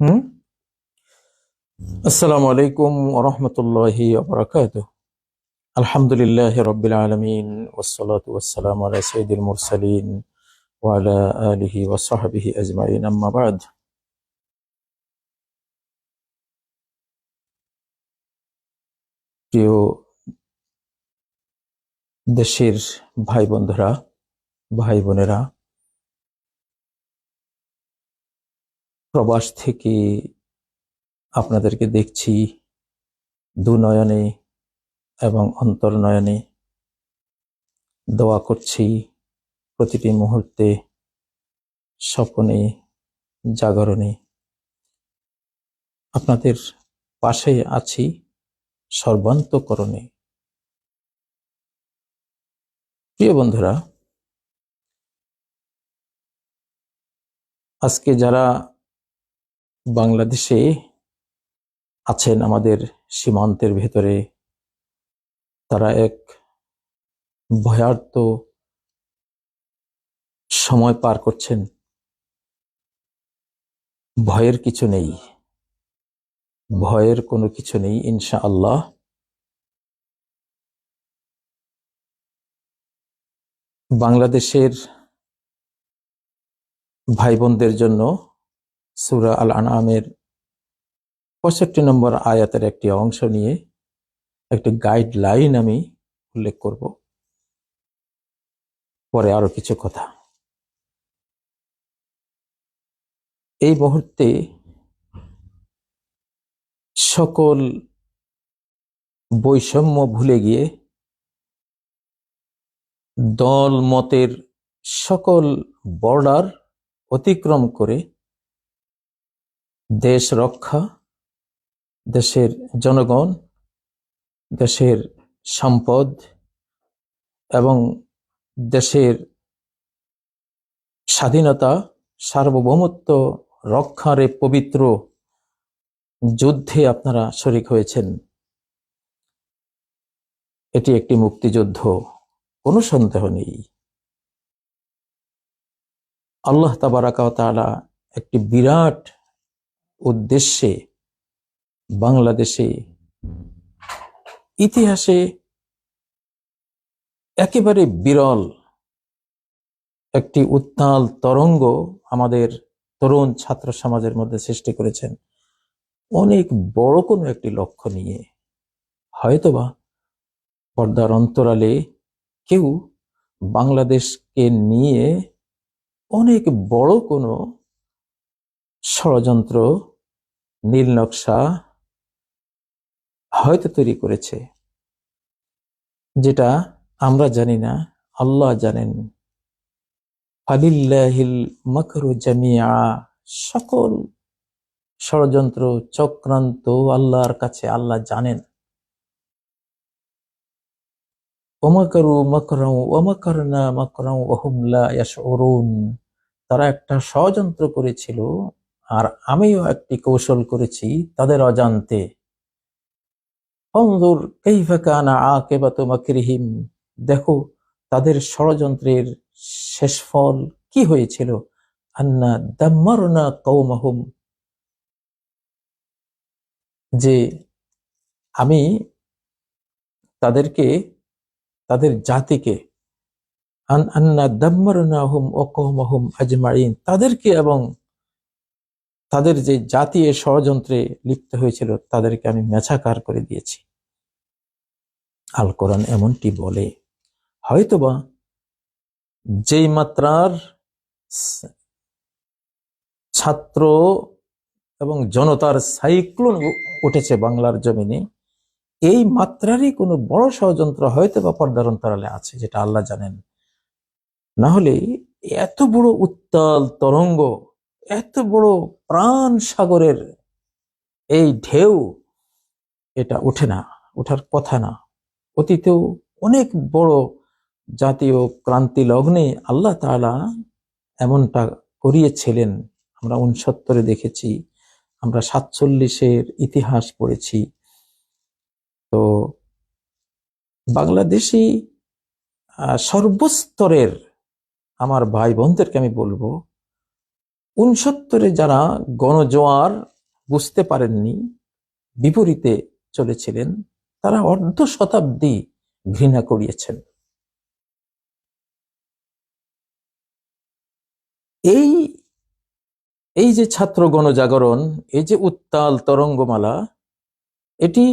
হুম। আসসালামু আলাইকুম ওয়া রাহমাতুল্লাহি ওয়া বারাকাতুহু। আলহামদুলিল্লাহি রাব্বিল আলামিন ওয়াসসালাতু ওয়াসসালামু আলা সাইয়্যিদিল মুরসালিন ওয়া আলা আলিহি ওয়া সাহবিহি আজমাইন, আম্মা বা'দ। প্রিয় দেশের ভাই বন্ধুরা, ভাই বোনেরা, প্রবাস থেকে আপনাদেরকে দেখছি দুনয়নে এবং অন্তর্নয়নে। দোয়া করছি প্রতিটি মুহূর্তে, স্বপনে, জাগরণে আপনাদের পাশে আছি সর্বান্তঃকরণে। প্রিয় বন্ধুরা, আজকে যারা বাংলাদেশে আছেন, আমাদের সীমান্তের ভেতরে, তারা এক ভয়ার্ত সময় পার করছেন। ভয়ের কিছু নেই, ভয়ের কোনো কিছু নেই ইনশাআল্লাহ। বাংলাদেশের ভাই বোনদের জন্য সূরা আল আনআমের ৬৫ নম্বর আয়াতের একটি অংশ নিয়ে একটি গাইডলাইন আমি উল্লেখ করব, পরে আরো কিছু কথা। এই মুহূর্তে সকল বৈষম্য ভুলে গিয়ে, দল মতের সকল বর্ডার অতিক্রম করে দেশ রক্ষা, দেশের জনগণ, দেশের সম্পদ এবং দেশের স্বাধীনতা, সার্বভৌমত্ব রক্ষার এই পবিত্র যুদ্ধে আপনারা শরীক হয়েছেন। এটি একটি মুক্তিযুদ্ধ, কোনো সন্দেহ নেই। আল্লাহ তাবারাকা ওয়া তাআলা একটি বিরাট উদ্দেশ্যে বাংলাদেশে ইতিহাসে একেবারে বিরল একটি উত্তাল তরঙ্গ আমাদের তরুণ ছাত্র সমাজের মধ্যে সৃষ্টি করেছেন, অনেক বড় কোনো একটি লক্ষ্য নিয়ে। হয়তোবা পর্দার অন্তরালে কেউ বাংলাদেশকে নিয়ে অনেক বড় কোনো ষড়যন্ত্র, নীল নকশা হয়তো তৈরি করেছে, যেটা আমরা জানি না, আল্লাহ জানেন। ফালিল্লাহিল মাকরু জামিআ, সকল ষড়যন্ত্র চক্রান্ত আল্লাহর কাছে, আল্লাহ জানেন। ওমাকারু মাকরাও ওয়ামাকারনা মাকরাও ওয়া হুম লা ইয়াশউরুন, তারা একটা ষড়যন্ত্র করেছিল আর আমিও একটি কৌশল করেছি তাদের অজান্তে। ফানজুর কাইফা কানা আকিবাতু মাকরিহিম, দেখো তাদের ষড়যন্ত্রের শেষ ফল কি হয়েছিল। আন্না দাম্মারনা কওমাহুম, যে আমি তাদেরকে, তাদের জাতিকে, আন্না দাম্মারনাহুম ওয়া কওমাহুম আজমাইন, তাদেরকে এবং তাদের যে জাতি এ ষড়যন্ত্রে লিপ্ত হয়েছিল তাদেরকে আমি মেছাকার করে দিয়েছি। আল কোরআন এমনটি বলে। হয়তোবা যেই মাত্রার ছাত্র এবং জনতার সাইক্লোন উঠেছে বাংলার জমিনে, এই মাত্রারই কোনো বড় ষড়যন্ত্র হয়তোবা পর্দার অন্তরালে আছে, যেটা আল্লাহ জানেন। না হলে এত বড় উত্তাল তরঙ্গ, এত বড় প্রাণ সাগরের এই ঢেউ, এটা ওঠে না, ওঠার কথা না। অতীতেও অনেক বড় জাতীয় ক্রান্তি লগ্নে আল্লাহ তাআলা এমনটা করিয়েছিলেন। আমরা ৬৯ দেখেছি, আমরা ৪৭-এর ইতিহাস পড়েছি। তো বাংলাদেশি সর্বস্তরের আমার ভাই বোনদেরকে আমি বলবো, ৬৯-এ যারা গণজোয়ার বুঝতে পারেননি, বিপরীতে চলেছিলেন, তারা অর্ধ শতাব্দী ঘৃণা করিয়েছেন। এই এই যে ছাত্র গণজাগরণ, এই যে উত্তাল তরঙ্গমালা, এটি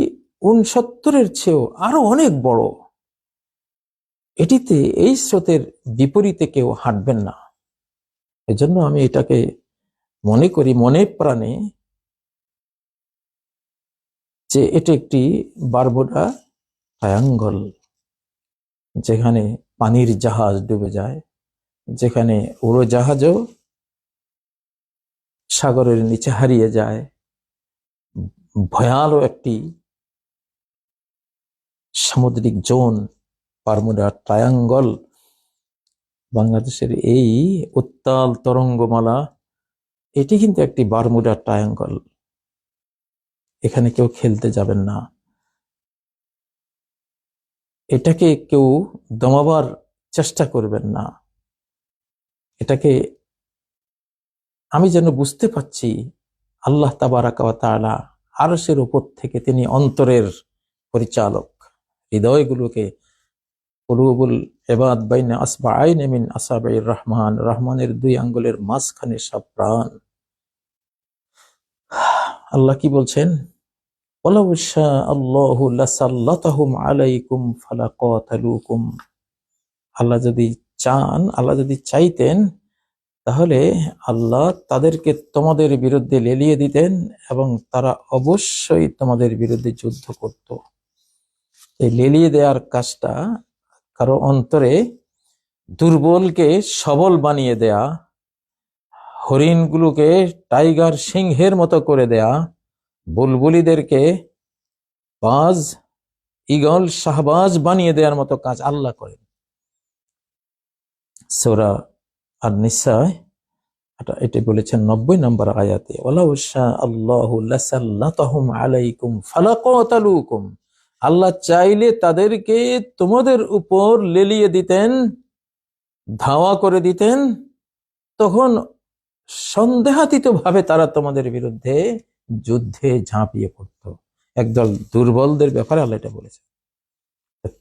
69-এর চেয়েও আরো অনেক বড়। এটিতে এই স্রোতের বিপরীতে কেউ হাঁটবেন না। এজন্য আমি এটাকে মনে করি মনে প্রাণে যে এটি একটি বারমুডা ট্রায়াঙ্গল, যেখানে পানির জাহাজ ডুবে যায়, যেখানে উড়োজাহাজও সাগরের নিচে হারিয়ে যায়। ভয়াল একটি সামুদ্রিক জোন বারমুডা ট্রায়াঙ্গল। বাংলাদেশের এই উত্তাল তরঙ্গমালা, এটি কিন্তু একটি বারমুডা ট্রায়াঙ্গল। এখানে কেউ খেলতে যাবেন না, এটাকে কেউ দমাবার চেষ্টা করবেন না। এটাকে আমি যেন বুঝতে পাচ্ছি আল্লাহ তাবারাকা ওয়া তাআলা আরশের উপর থেকে তিনি অন্তরের পরিচালক। হৃদয়গুলোকে, কুলুবুল ইবাদ বাইনা আসবাআইন মিন আসাবির রহমান, রহমানের 2 আঙ্গুলের মাঝখানে সব প্রাণ। আল্লাহ কি বলছেন? ওয়ালাউ শাআল্লাহু লাসাল্লাতাহুম আলাইকুম ফালাকাতালুকুম। আল্লাহ যদি চান, আল্লাহ যদি চাইতেন, তাহলে আল্লাহ তাদেরকে তোমাদের বিরুদ্ধে লেলিয়ে দিতেন এবং তারা অবশ্যই তোমাদের বিরুদ্ধে যুদ্ধ করত। এই লেলিয়ে দেওয়ার কাজটা কারো অন্তরে দুর্বলকে সবল বানিয়ে দেয়া, হরিণগুলোকে টাইগার সিংহের মতো করে দেয়া, বুলবুলিদেরকে বাজ ঈগল শাহবাজ বানিয়ে দেওয়ার মতো কাজ আল্লাহ করেন। সূরা আর-নিসা এটি বলেছেন 90 নম্বর আয়াতে, ওয়ালাউ শাআল্লাহু লাসাল্লাতাহুম আলাইকুম ফালাকাতালুকুম। আল্লাহ চাইলে তাদেরকে তোমাদের উপর লেলিয়ে দিতেন, ধাওয়া করে দিতেন, তখন সন্দেহাতীত ভাবে তারা তোমাদের বিরুদ্ধে যুদ্ধে ঝাঁপিয়ে পড়ত। একদল দুর্বলদের ব্যাপারে আল্লাহ এটা বলেছে।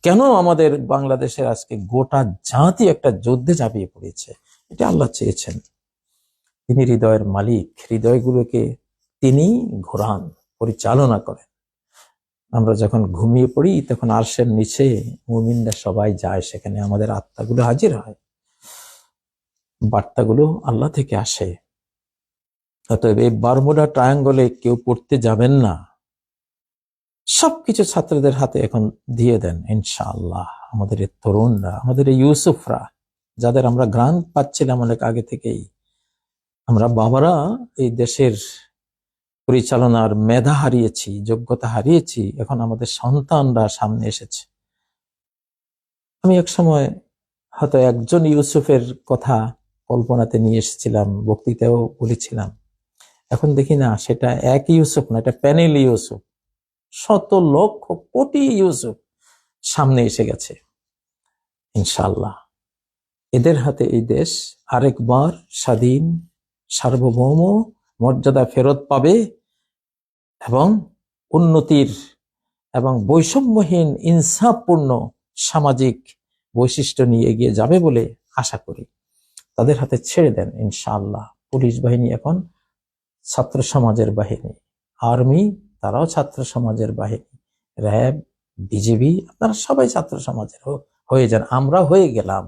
কেন আমাদের বাংলাদেশের আজকে গোটা জাতি একটা যুদ্ধে ঝাঁপিয়ে পড়েছে? এটা আল্লাহ চেয়েছেন। তিনি হৃদয়ের মালিক, হৃদয়গুলোকে তিনি ঘোরান, পরিচালনা করেন। আমরা যখন ঘুমিয়ে পড়ি তখন আরশের নিচে মুমিনরা সবাই যায়, সেখানে আমাদের আত্মাগুলো হাজির হয়, বার্তাগুলো আল্লাহ থেকে আসে। অতএব এই বারমুডা ট্রায়াঙ্গলে কেউ পড়তে যাবেন না। সবকিছু ছাত্রদের হাতে এখন দিয়ে দেন ইনশাআল্লাহ। আমাদের এই তরুণরা, আমাদের এই ইউসুফরা, যাদের আমরা গ্রান পাচ্ছিলাম অনেক আগে থেকেই, আমরা বাবারা এই দেশের পরিচালনার মেধা হারিয়েছি, যোগ্যতা হারিয়েছি, এখন আমাদের সন্তানরা সামনে এসেছে। আমি এক সময় হয়তো একজন ইউসুফের কথা কল্পনাতে নিয়ে এসেছিলাম, বক্তৃতাও বলেছিলাম। এখন দেখি না, সেটা এক ইউসুফ না, এটা প্যানেল ইউসুফ, শত লক্ষ কোটি ইউসুফ সামনে এসে গেছে ইনশাআল্লাহ। এদের হাতে এই দেশ আরেকবার স্বাধীন, সার্বভৌম মর্যাদা ফেরত পাবে এবং উন্নতির এবং বৈষম্যহীন ইনসাফপূর্ণ সামাজিক বৈশিষ্ট্য নিয়ে এগিয়ে যাবে বলে আশা করি। তাদের হাতে ছেড়ে দেন ইনশাআল্লাহ। পুলিশ বাহিনী এখন ছাত্র সমাজের বাহিনী, আর্মি তারাও ছাত্র সমাজের বাহিনী, র্যাব, বিজিবি আপনারা সবাই ছাত্র সমাজের হয়ে যান। আমরা হয়ে গেলাম।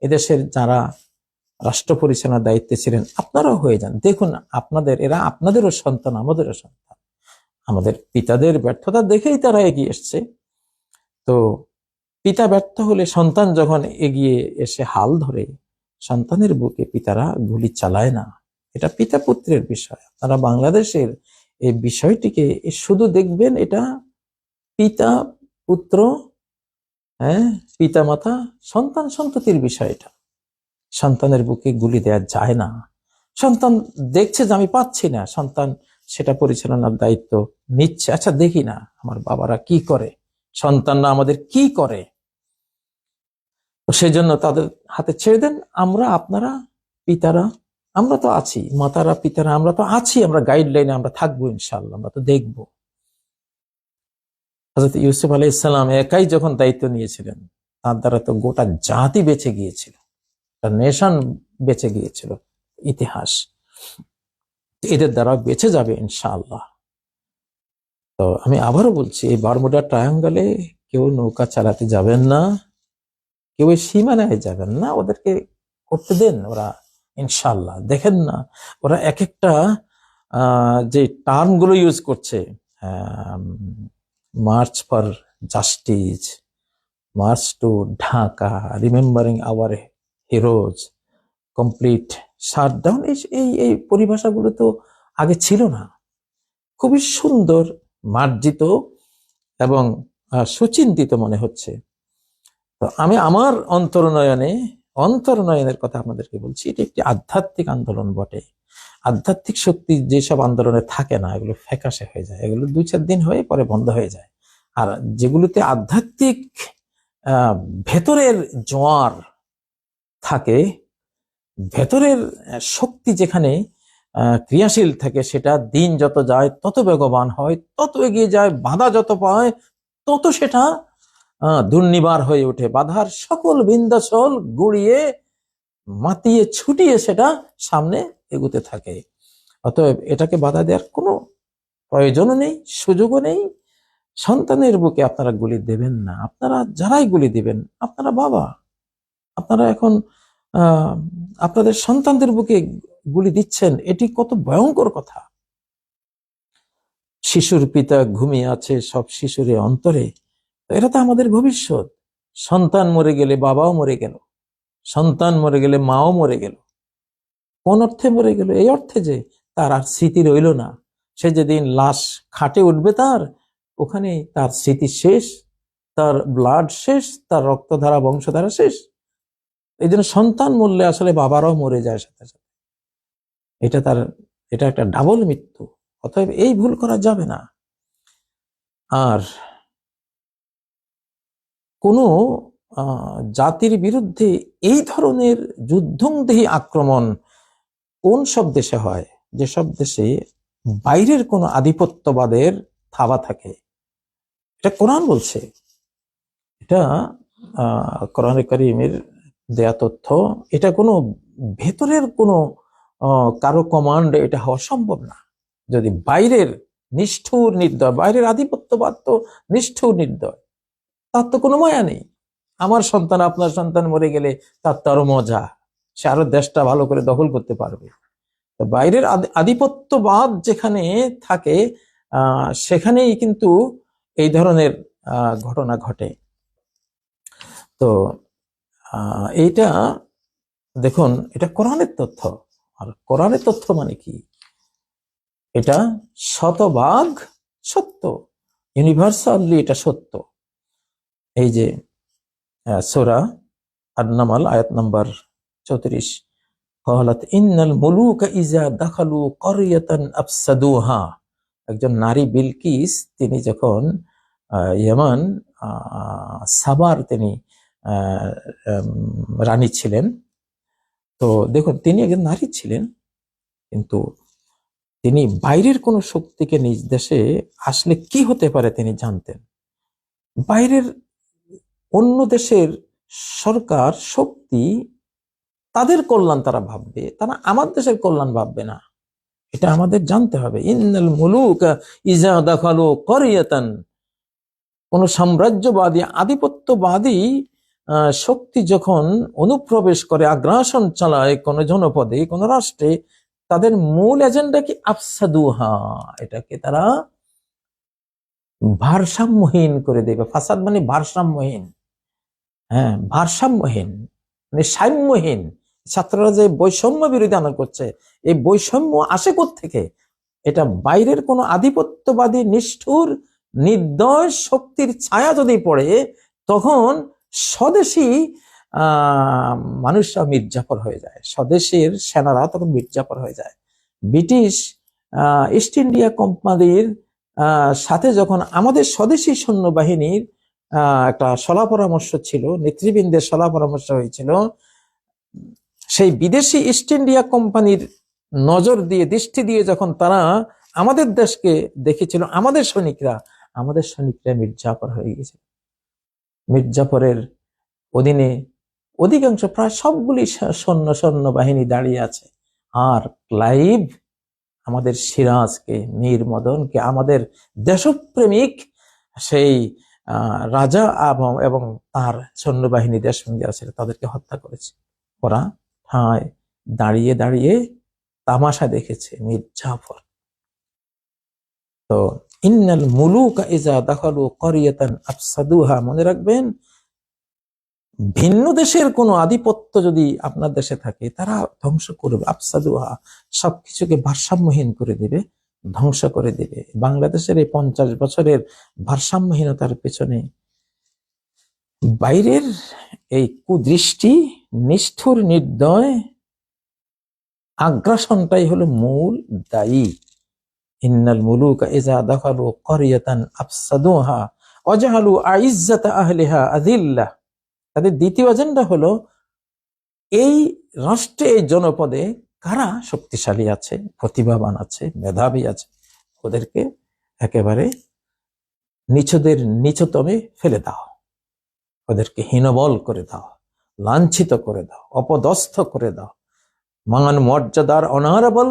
এদেশের যারা রাষ্ট্র পরিচালনার দায়িত্বে ছিলেন আপনারাও হয়ে যান। দেখুন আপনাদের, এরা আপনাদেরও সন্তান, আমাদেরও সন্তান। আমাদের পিতাদের ব্যর্থতা দেখেই তারা এগিয়ে এসছে। তো পিতা ব্যর্থ হলে সন্তান যখন এগিয়ে এসে হাল ধরে, সন্তানের বুকে পিতারা গুলি চালায় না। এটা পিতা পুত্রের বিষয়। আপনারা বাংলাদেশের এই বিষয়টিকে শুধু দেখবেন, এটা পিতা পুত্র, পিতা মাতা সন্তান সন্ততির বিষয়। এটা সন্তানের বুকে গুলি দেয়া যায় না। সন্তান দেখছে যে আমি পাচ্ছি না, সন্তান সেটা পরিচালনার দায়িত্ব নিচ্ছে। আচ্ছা দেখি না আমার বাবারা কি করে, সন্তানরা আমাদের কি করে, সেই জন্য তাদের হাতে ছেড়ে দেন। আমরা আপনারা পিতারা আমরা তো আছি, মাতারা পিতারা আমরা তো আছি, আমরা গাইডলাইনে আমরা থাকবো ইনশাআল্লাহ, আমরা তো দেখবো। হযরত ইউসুফ আলাইহিস সালাম একাই যখন দায়িত্ব নিয়েছিলেন, তার দ্বারা তো গোটা জাতি বেঁচে গিয়েছিল, একটা নেশন বেঁচে গিয়েছিল, ইতিহাস এদের দ্বারা বেঁচে যাবে ইনশাআল্লাহ। তো আমি আবারও বলছি, এই বারমুডা ট্রায়াঙ্গলে কেউ নৌকা চালাতে যাবেন না, কেউ এই সীমানায় যাবেন না, ওদেরকে করতে দেন, ওরা ইনশাআল্লাহ। দেখেন না ওরা এক একটা যে টার্ম গুলো ইউজ করছে, march for justice, march to Dhaka, remembering our heroes, complete shutdown, এই এই পরিভাষাগুলো তো আগে ছিল না। খুবই সুন্দর, মার্জিত এবং সুচিন্তিত মনে হচ্ছে। তো আমি আমার অন্তর্নয়নের কথা আপনাদেরকে বলছি। এটা একটি আধ্যাত্মিক আন্দোলন বটে। আধ্যাত্মিক শক্তি যেসব আন্দোলনে থাকে না, এগুলো ফ্যাকাশে হয়ে যায়, এগুলো 2-4 দিন হয়ে পরে বন্ধ হয়ে যায়। আর যেগুলোতে আধ্যাত্মিক ভেতরের জোয়ার থাকে, ভেতরের শক্তি যেখানে ক্রিয়াশীল থাকে, সেটা দিন যত যায় তত বেগবান হয়, তত এগিয়ে যায়, বাধা যত পায় তত সেটা দুর্নিবার হয়ে ওঠে, বাধার সকল বিন্ধ্যাচল গুড়িয়ে মাতিয়ে ছুটিয়ে সেটা সামনে এগুতে থাকে। অতএব এটাকে বাধা দেওয়ার কোনো প্রয়োজনও নেই, সুযোগও নেই। সন্তানের বুকে আপনারা গুলি দেবেন না। আপনারা যারাই গুলি দিবেন, আপনারা বাবা, আপনারা এখন আপনাদের সন্তানদের বুকে গুলি দিচ্ছেন, এটি কত ভয়ঙ্কর কথা। শিশুর পিতা ঘুমিয়ে আছে সব শিশুর অন্তরে, এরা তো আমাদের ভবিষ্যৎ। সন্তান মরে গেলে বাবাও মরে গেল, সন্তান মরে গেলে মাও মরে গেল। কোন অর্থে মরে গেল? এই অর্থে যে তার আর স্মৃতি রইল না। সে যেদিন লাশ খাটে উঠবে, তার ওখানে তার স্মৃতি শেষ, তার ব্লাড শেষ, তার রক্তধারা বংশধারা শেষ। এই জন্য সন্তান মরলে আসলে বাবারাও মরে যায় সাথে সাথে। এটা একটা ডাবল মৃত্যু। অতএব এই ভুল করা যাবে না। আর কোনো জাতির বিরুদ্ধে এই ধরনের যুদ্ধংদেহী আক্রমণ কোন সব দেশে হয়? যেসব দেশে বাইরের কোনো আধিপত্যবাদের থাবা থাকে। এটা কোরআন বলছে, এটা কোরআনে কারীমের দেয়া তথ্য। এটা কোনো ভেতরের কোনো কারো কমান্ড এটা হওয়া সম্ভব না। যদি বাইরের নিষ্ঠুর নির্দয়, বাইরের আধিপত্যবাদ তো নিষ্ঠুর নির্দয়, তার তো কোনো মায়া নেই। আমার সন্তান আপনার সন্তান মরে গেলে তার তো আরো মজা, সে আরো দেশটা ভালো করে দখল করতে পারবে। তো বাইরের আধিপত্যবাদ যেখানে থাকে, সেখানেই কিন্তু এই ধরনের ঘটনা ঘটে। তো এইটা দেখুন, এটা কোরআনের তথ্য। আর কোরআনের তথ্য মানে কি? এটা শতভাগ সত্য, ইউনিভার্সালি এটা সত্য। এই যে সূরা আন-নামল আয়াত নাম্বার 34, ক্বালাত ইন্নাল মুলুকা ইযা দাখালু ক্বরিয়াতান আফসাদুহা। একজন নারী বিলকিস, তিনি যখন ইয়ামান সাবার তিনি রানী ছিলেন। তো দেখুন, তিনি একজন নারী ছিলেন, কিন্তু তিনি বাইরের কোন শক্তিকে নিজ দেশে আসলে কি হতে পারে তিনি জানতেন। বাইরের অন্য দেশের সরকার শক্তি, তাদের কল্যাণ তারা ভাববে, তারা আমার দেশের কল্যাণ ভাববে না। এটা আমাদের জানতে হবে। ইন্নাল মুলুকা ইযা দাখালু ক্বরিয়াতান, কোন সাম্রাজ্যবাদী আধিপত্যবাদী শক্তি যখন অনুপ্রবেশ করে, আগ্রাসন চালায় কোন জনপদে, কোন রাষ্ট্রে, তাদের মূল এজেন্ডা কি? আফসাদুহা, এটাকে তারা ভারসাম্যহীন করে দেবে। ফাসাদ মানে ভারসাম্যহীন, হ্যাঁ, ভারসাম্যহীন মানে সাম্যহীন। ছাত্ররা যে বৈষম্য বিরোধী আন্দোলন করছে, এই বৈষম্য আসে কোত্থেকে? এটা বাইরের কোন আধিপত্যবাদী নিষ্ঠুর নির্দয় শক্তির ছায়া যদি পড়ে, তখন স্বদেশী মানুষরা মির্জাফর হয়ে যায়, স্বদেশের সেনারা তখন মির্জাফর হয়ে যায়। ব্রিটিশ ইস্ট ইন্ডিয়া কোম্পানির সাথে যখন আমাদের স্বদেশী সৈন্যবাহিনীর একটা সলা পরামর্শ ছিল, নেতৃবৃন্দের সলা পরামর্শ হয়েছিল, সেই বিদেশি ইস্ট ইন্ডিয়া কোম্পানির নজর দিয়ে, দৃষ্টি দিয়ে যখন তারা আমাদের দেশকে দেখেছিল, আমাদের সৈনিকরা মির্জাফর হয়ে গেছে। মির্জাফরের অধীনে অধিকাংশ, প্রায় সবগুলি সৈন্য বাহিনী দাঁড়িয়ে আছে। আর ক্লাইভ আমাদের সিরাজকে, মীর মদনকে, আমাদের দেশপ্রেমিক সেই রাজা এবং তার সৈন্যবাহিনী, দেশবন্দী আছে, তাদেরকে হত্যা করেছে। ওরা ঠায় দাঁড়িয়ে দাঁড়িয়ে তামাশা দেখেছে মির্জাফর। তো ইন্নাল মুলুকা ইজা দাখালু ক্বরিয়াতান আফসাদুহা, মনে রাখবেন, ভিন্ন দেশের কোনো আধিপত্য যদি আপনার দেশে থাকে, তারা ধ্বংস করবে। আফসাদুহা, সবকিছুকে ভারসাম্যহীন করে দেবে, ধ্বংস করে দেবে। বাংলাদেশের এই 50 বছরের ভারসাম্যহীনতার পেছনে বাইরের এই কুদৃষ্টি, নিষ্ঠুর নির্দয় আগ্রাসনটাই হলো মূল দায়ী। ইন্নাল মুলুকা ইজা দাখালু ক্বরিয়াতান আফসাদুহা ওয়াজআলু আইজ্জাতা আহলিহা আযিল্লাহ। তাদের দ্বিতীয় এজেন্ডা হলো এই রাষ্ট্রে, এই জনপদে কারা শক্তিশালী আছে, প্রতিভাবান আছে, মেধাবী আছে, ওদেরকে একেবারে নিচদের নিচতমে ফেলে দাও, ওদেরকে হীনবল করে দাও, লাঞ্ছিত করে দাও, অপদস্থ করে দাও, মান মর্যাদার অনারেবল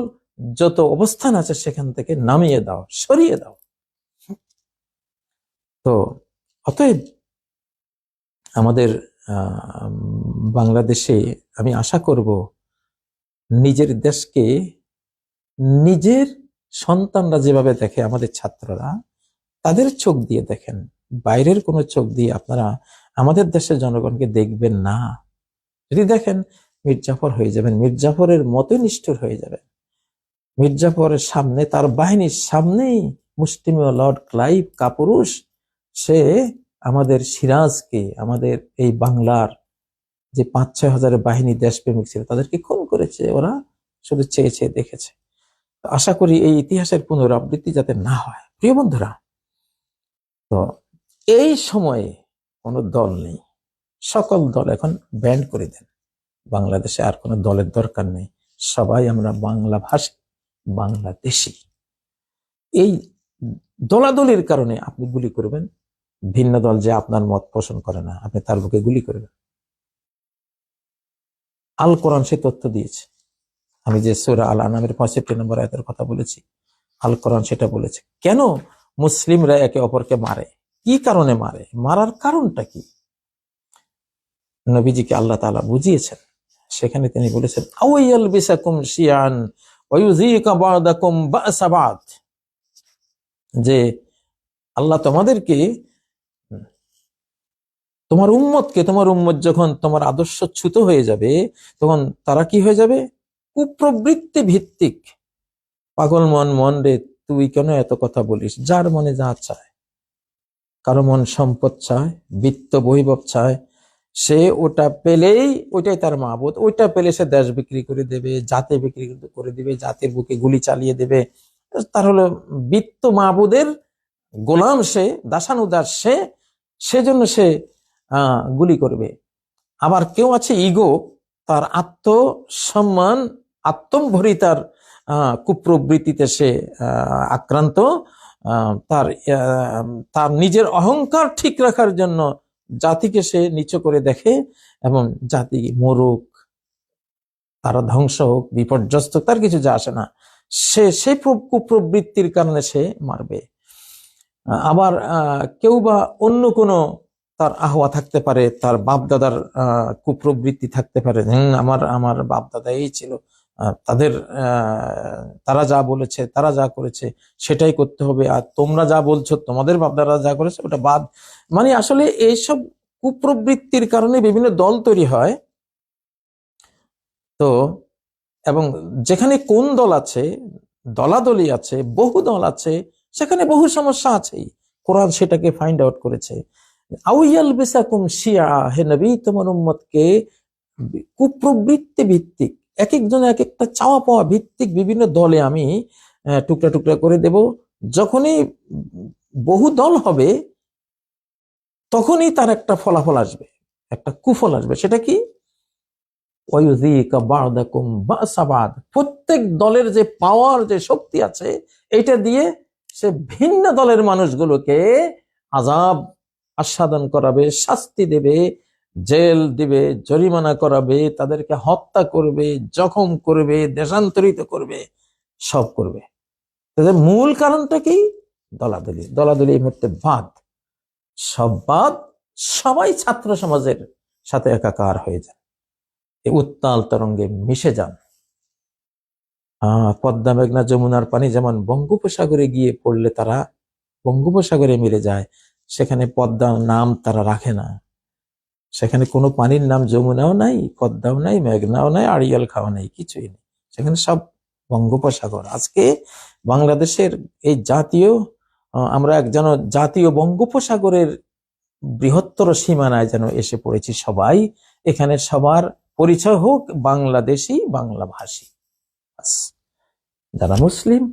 যত অবস্থান আছে সেখান থেকে নামিয়ে দাও, সরিয়ে দাও। তো অতএব আমাদের বাংলাদেশে আমি আশা করব নিজের দেশকে নিজের সন্তানরা যেভাবে দেখে, আমাদের ছাত্ররা তাদের চোখ দিয়ে দেখেন, বাইরের কোনো চোখ দিয়ে আপনারা আমাদের দেশের জনগণকে দেখবেন না। যদি দেখেন, মির্জাফর হয়ে যাবেন, মির্জাফরের মতোই নিষ্ঠুর হয়ে যাবেন। মির্জাফরের সামনে, তার বাহিনীর সামনেই মুষ্টিমেয় লর্ড ক্লাইভ কাপুরুষ, সে আমাদের সিরাজকে, আমাদের এই বাংলার যে 5-6 হাজারের বাহিনী দেশপ্রেমিক ছিল, তাদেরকে খুন করেছে। ওরা শুধু চেয়ে চেয়ে দেখেছে। আশা করি এই ইতিহাসের পুনরাবৃত্তি যাতে না হয়। প্রিয় বন্ধুরা, তো এই সময়ে কোনো দল নেই, সকল দল এখন ব্যান্ড করে দেন। বাংলাদেশে আর কোনো দলের দরকার নেই, সবাই আমরা বাংলা ভাষী, বাংলাদেশী। এই দলাদলির কারণে আপনি গুলি করবেন, ভিন্ন দল যে আপনার মত পোষণ করে না, আপনি তার বুকে গুলি করবেন। আল কোরআন সে তথ্য দিয়েছে। আমি যে সূরা আল আনামের 65 নম্বর আয়াতের কথা বলেছি, আল কোরআন সেটা বলেছে। কেন মুসলিমরা একে অপরকে মারে, কি কারণে মারে, মারার কারণটা কি, নবীজিকে আল্লাহ তাআলা বুঝিয়েছেন। সেখানে তিনি বলেছেন, আওয়াইয়াল বিসাকুম শিয়ান ওয়া ইউযিকা বা'দাকুম বা'সা বা'দ, যে আল্লাহ তোমাদেরকে, তোমার উম্মত যখন তোমার আদর্শচ্যুত হয়ে যাবে, তখন তারা কি হয়ে যাবে, কুপ্রবৃত্তি ভিত্তিক। পাগল মন রে, তুই কেন এত কথা বলিস, যার মনে যা চায়, কারো মন সম্পদ চায়, বিত্ত বৈভব চায়, সে ওটা পেলেই ওইটাই তার মাবুদ, ওইটা পেলে সে দেশ বিক্রি করে দেবে, জাতি বিক্রি করে দিবে, জাতির বুকে গুলি চালিয়ে দেবে। তার হলো বিত্ত মাবুদের গোলাম, সে দাসানুদাস, সেজন্য সে গুলি করবে। আবার কেউ আছে ইগো, তার আত্মসম্মান, আত্মম্ভরিতার কুপ্রবৃত্তিতে সে আক্রান্ত, তার নিজের অহংকার ঠিক রাখার জন্য জাতিকে সে নিচু করে দেখে, এবং জাতি মরুক, তারা ধ্বংস হোক, বিপর্যস্ত, তার কিছু যা আসে না, সেই কুপ্রবৃত্তির কারণে সে মারবে। আবার কেউ বা অন্য কোনো তার আহ্বা থাকতে পারে, তার বাপদাদার কুপ্রবৃত্তি থাকতে পারে, আমার বাপদাদা এই ছিল, তারা যা বলেছে, তারা যা করেছে সেটাই করতে হবে, আর তোমরা যা বলছো, তোমাদের বাপদাদা যা করেছে ওটা বাদ। মানে আসলে এইসব কুপ্রবৃত্তির কারণে বিভিন্ন দল তৈরি হয়। তো এবং যেখানে কোন দল আছে, দলাদলি আছে, বহু দল আছে, সেখানে বহু সমস্যা আছেই। কোরআন সেটাকে ফাইন্ড আউট করেছে। আউয়াল বিসাকুম শিয়া, হে নবী, তোমার উম্মতকে কুপ্রবৃত্তি ভিত্তিক, এক একজন এক একটা চাওয়া পাওয়া ভিত্তিক বিভিন্ন দলে আমি টুকরা টুকরা করে দেব। যখনই বহু দল হবে, তখনই তার একটা ফলাফল আসবে, একটা কুফল আসবে। সেটা কি? ওয়ায়ুযীকা বা'দাকুম বা'সা বা'দ। প্রত্যেক দলের যে পাওয়ার, যে শক্তি আছে, এটা দিয়ে সে ভিন্ন দলের মানুষগুলোকে আযাব আস্বাদন করাবে, শাস্তি দেবে, জেল দিবে, জরিমানা করাবে, তাদেরকে হত্যা করবে, জখম করবে, দেশান্তরিত করবে, সব করবে। তাদের মূল কারণটা কি? দলাদলি। দলাদলি এই মুহূর্তে বাদ, সব বাদ, সবাই ছাত্র সমাজের সাথে একাকার হয়ে যান, এই উত্তাল তরঙ্গে মিশে যান। পদ্মা, মেঘনা, যমুনার পানি যেমন বঙ্গোপসাগরে গিয়ে পড়লে তারা বঙ্গোপসাগরে মিলে যায়, সেখানে পদ্মার নাম তারা রাখে না। সেখানে কোনো পানির নাম যমুনাও নাই, পদ্মাও নাই, মেঘনাও নাই, আড়িয়াল খাওয়া নাই, কিছুই নেই। সেখানে সব বঙ্গোপসাগর। আজকে বাংলাদেশের এই জাতীয় আমরা যেন জাতীয় বঙ্গোপসাগরের বৃহত্তর সীমানায় যেন এসে পড়েছি সবাই। এখানে সবার পরিচয় হোক বাংলাদেশি, বাংলা ভাষী। যারা মুসলিম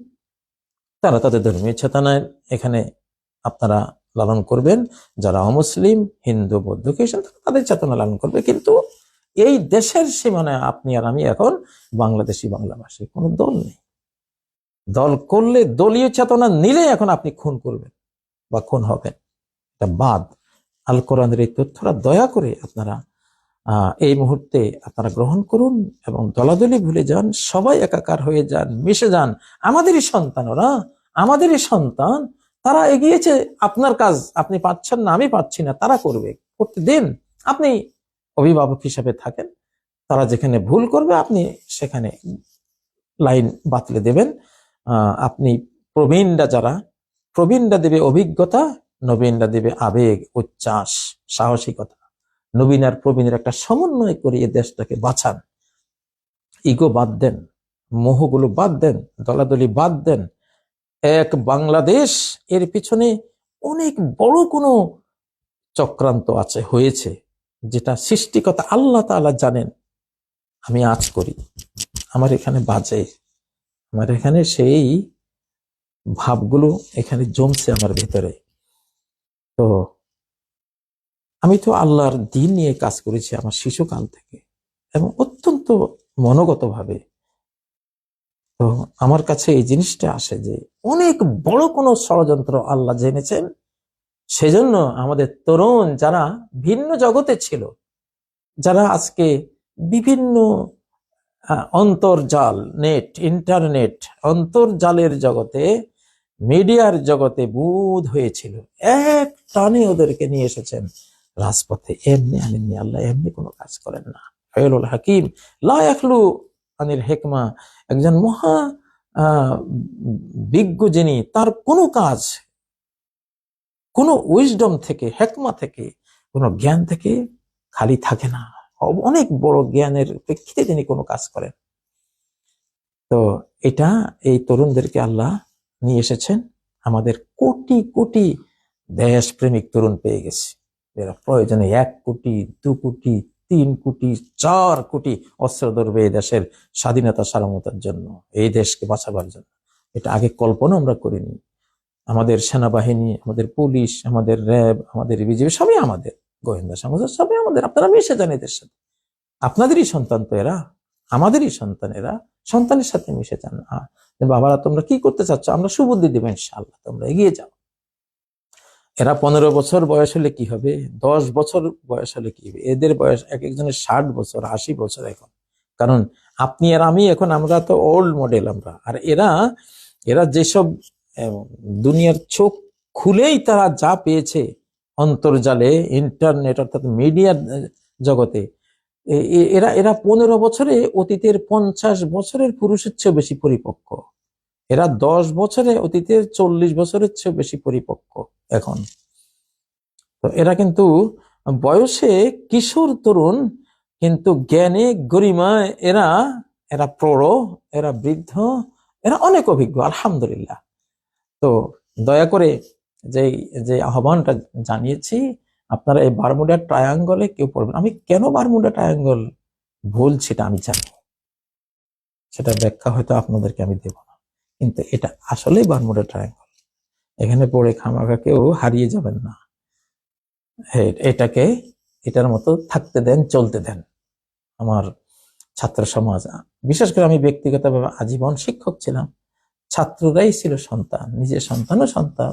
তারা তাদের ধর্মীয় চেতনায় এখানে আপনারা লালন করবেন, যারা অমুসলিম, হিন্দু, বৌদ্ধ, খ্রিস্টান, তাদের চেতনা লালন করবে। কিন্তু এই দেশের সীমানায় আপনি আর আমি এখন বাংলাদেশি, বাংলাভাষী, কোনো দল নেই। দল করলে, দলীয় চেতনা নিলে এখন আপনি খুন করবেন বা খুন হবেন, এটা বাদ। আল কোরআনের এই তথ্যটা দয়া করে আপনারা এই মুহূর্তে আপনারা গ্রহণ করুন এবং দলাদলি ভুলে যান, সবাই একাকার হয়ে যান, মিশে যান। আমাদেরই সন্তান ওরা, আমাদেরই সন্তান, তারা এগিয়েছে। আপনার কাজ আপনি পাচ্ছেন না, আমি পাচ্ছি না, তারা করবে, করতে দিন। আপনি অভিভাবক হিসাবে থাকেন, তারা যেখানে ভুল করবে আপনি সেখানে লাইন বাতলে দেবেন। আপনি প্রবীণরা, যারা প্রবীণরা দেবে অভিজ্ঞতা, নবীনরা দেবে আবেগ, উচ্ছ্বাস, সাহসিকতা। নবীন আর প্রবীণের একটা সমন্বয় করে এই দেশটাকে বাঁচান। ইগো বাদ দেন, মোহগুলো বাদ দেন, দলাদলি বাদ দেন। এক বাংলাদেশ, এর পিছনে অনেক বড় কোনো চক্রান্ত আছে, হয়েছে, যেটা সৃষ্টিকর্তা আল্লাহ তাআলা জানেন। আমি আজ করি, আমার এখানে বাজে, আমার এখানে সেই ভাবগুলো এখানে জমছে আমার ভেতরে। তো আমি তো আল্লাহর দিন নিয়ে কাজ করেছি আমার শিশুকাল থেকে, এবং অত্যন্ত মনোগতভাবে। তো আমার কাছে এই জিনিসটা আসে যে অনেক বড় কোনো ষড়যন্ত্র আল্লাহ জেনেছেন। সেজন্য আমাদের তরুণ যারা ভিন্ন জগতে ছিল, যারা আজকে বিভিন্ন অন্তর্জাল, নেট, ইন্টারনেট, অন্তর্জালের জগতে, মিডিয়ার জগতে বুঁদ হয়েছিল, এক টানে ওদেরকে নিয়ে এসেছেন রাজপথে। এমনি আনেননি আল্লাহ, এমনি কোনো কাজ করেন না। ফায়লুল হাকিম লা ইয়াখলু আনিল হিকমা, একজন মহা বিজ্ঞ যিনি, তার কোনো কাজ কোনো উইজডম থেকে, হেকমা থেকে, কোনো জ্ঞান থেকে খালি থাকে না। অনেক বড় জ্ঞানের প্রেক্ষিতে তিনি কোনো কাজ করেন। তো এটা এই তরুণদেরকে আল্লাহ নিয়ে এসেছেন। আমাদের কোটি কোটি দেশপ্রেমিক তরুণ পেয়ে গেছে, এরা প্রয়োজনে 1 কোটি, 2 কোটি, 3 কোটি, 4 কোটি অস্ত্র ধরবে এই দেশের স্বাধীনতা সার্বভৌমতার জন্য, এই দেশকে বাঁচাবার জন্য। এটা আগে কল্পনা আমরা করিনি। আমাদের সেনাবাহিনী, আমাদের পুলিশ, আমাদের র্যাব, আমাদের বিজিবি, সবই আমাদের, গোয়েন্দা সংস্থা সবই আমাদের। আপনারা মিশে যান এদের সাথে, আপনাদেরই সন্তান তো এরা, আমাদেরই সন্তান এরা, সন্তানের সাথে মিশে যান। বাবারা তোমরা কি করতে চাচ্ছ, আমরা সুবুদ্ধি দেবো ইনশাআল্লাহ, তোমরা এগিয়ে যাও। এরা 15 বছর বয়স হলে কি হবে, 10 বছর বয়স হলে কি হবে, এদের বয়স এক একজনের 60 বছর, 80 বছর এখন। কারণ আপনি আর আমি এখন, আমরা তো ওল্ড মডেল আমরা, আর এরা এরা যেসব দুনিয়ার চোখ খুলেই তারা যা পেয়েছে অন্তর্জালে, ইন্টারনেট, অর্থাৎ মিডিয়ার জগতে, এরা এরা 15 বছরে অতীতের 50 বছরের পুরুষের চেয়ে বেশি পরিপক্ক। এরা 10 বছরে অতীতের 40 বছরের চেয়ে বেশি পরিপক্ক এখন। তো এরা কিন্তু বয়সে কিশোর তরুণ, কিন্তু জ্ঞানে গরিমায় এরা এরা প্রৌঢ়, এরা বৃদ্ধ, এরা অনেক অভিজ্ঞ, আলহামদুলিল্লাহ। তো দয়া করে যে যে আহ্বানটা জানিয়েছি, আপনারা এই বারমুডা ট্রায়াঙ্গলে কেউ পড়বেন। আমি কেন বারমুডা ট্রায়াঙ্গল বলছি এটা আমি জানি, সেটা ব্যাখ্যা হয়তো আপনাদেরকে আমি দেব না, কিন্তু এটা আসলে বারমুডা ট্রায়াঙ্গল। এখানে পড়ে খামাখা কেউ হারিয়ে যাবেন না। এটাকে এটার মতো থাকতে দেন, চলতে দেন। আমার ছাত্র সমাজ, বিশেষ করে আমি ব্যক্তিগতভাবে আজীবন শিক্ষক ছিলাম, ছাত্ররাই ছিল সন্তান, নিজের সন্তানও সন্তান,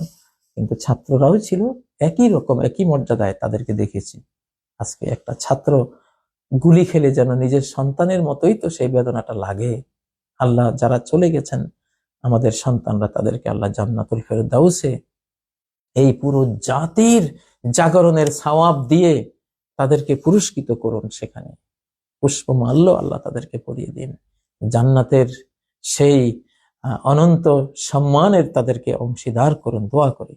কিন্তু ছাত্ররাও ছিল একই রকম, একই মর্যাদায় তাদেরকে দেখেছি। আজকে একটা ছাত্র গুলি খেলে যেন নিজের সন্তানের মতোই তো সেই বেদনাটা লাগে। আল্লাহ যারা চলে গেছেন আমাদের সন্তানরা, তাদেরকে আল্লাহ জান্নাতুল ফেরদাউসে এই পুরো জাতির জাগরণের সওয়াব দিয়ে তাদেরকে পুরস্কৃত করুন, সেখানে পুষ্পমাল্য আল্লাহ তাদেরকে পরিয়ে দিন, জান্নাতের সেই অনন্ত সম্মানের তাদেরকে অংশীদার করুন, দোয়া করি।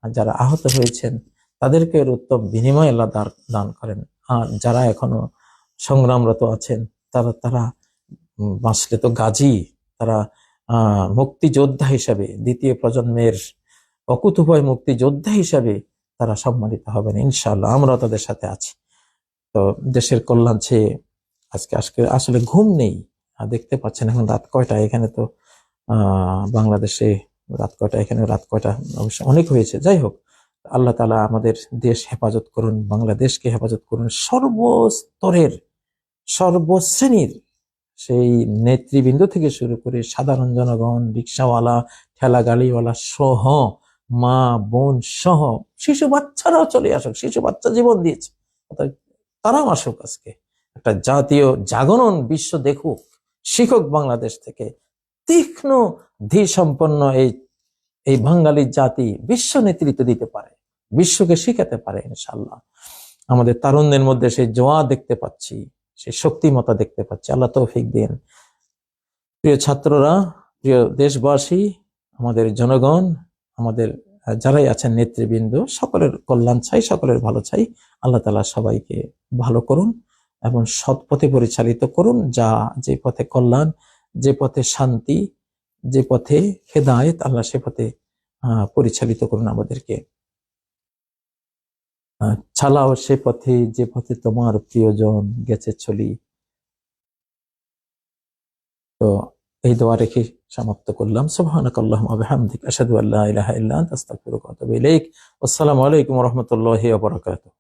আর যারা আহত হয়েছেন তাদেরকে উত্তম বিনিময় আল্লাহ দান করেন। আর যারা এখনো সংগ্রামরত আছেন, তারা বাঁচলে তো গাজী, তারা মুক্তিযোদ্ধা হিসাবে, দ্বিতীয় প্রজন্মের অকুতোভয় মুক্তিযোদ্ধা হিসাবে তারা সম্মানিত হবেন ইনশাআল্লাহ। আমরা তাদের সাথে আছি। তো দেশের কল্যাণ চেয়ে আজকে আসলে ঘুম নেই। দেখতে পাচ্ছেন এখন রাত কয়টা, এখানে তো বাংলাদেশে রাত কয়টা, এখানে রাত কয়টা, অবশ্য অনেক হয়েছে। যাই হোক, আল্লাহ তাআলা আমাদের দেশ হেফাজত করুন, বাংলাদেশকে হেফাজত করুন, সর্বস্তরের সর্বশ্রেণীর সেই নেতৃবৃন্দ থেকে শুরু করে সাধারণ জনগণ, রিক্সাওয়ালা, ঠেলা গাড়িওয়ালা সহ, মা বোন সহ, শিশু বাচ্চারাও চলে আসুক, শিশু বাচ্চা জীবন দিয়েছে, তারাও আসুক। আজকে একটা জাতীয় জাগরণ বিশ্ব দেখুক, শিখুক বাংলাদেশ থেকে। তীক্ষ্ণ ধীর সম্পন্ন এই বাঙালি জাতি বিশ্ব নেতৃত্ব দিতে পারে, বিশ্বকে শিখাতে পারে ইনশাআল্লাহ। আমাদের তারুণ্যের মধ্যে সেই জোয়া দেখতে পাচ্ছি, সেই শক্তিমত্তা দেখতে পাচ্ছি। আল্লাহ তৌফিক দিন। প্রিয় ছাত্ররা, প্রিয় দেশবাসী, আমাদের জনগণ, আমাদের যারাই আছেন নেতৃবৃন্দ, সকলের কল্যাণ চাই, সকলের ভালো চাই। আল্লাহ তাআলা সবাইকে ভালো করুন এবং সৎ পথে পরিচালিত করুন। যে পথে কল্যাণ, যে পথে শান্তি, যে পথে হেদায়েত, আল্লাহ সে পথে পরিচালিত করুন আমাদেরকে। চালাও সে পথে যে পথে তোমার প্রিয়জন গেছে চলি। তো এই দোয়া রেখে সমাপ্ত করলাম। সুবহানাকাল্লাহুম্মা ওয়া বিহামদিকা আশহাদু আল্লা ইলাহা ইল্লা আনতা আস্তাগফিরুকা ওয়া আতুবু ইলাইক। আসসালামু আলাইকুম ওয়া রাহমাতুল্লাহি ওয়া বারাকাতুহু।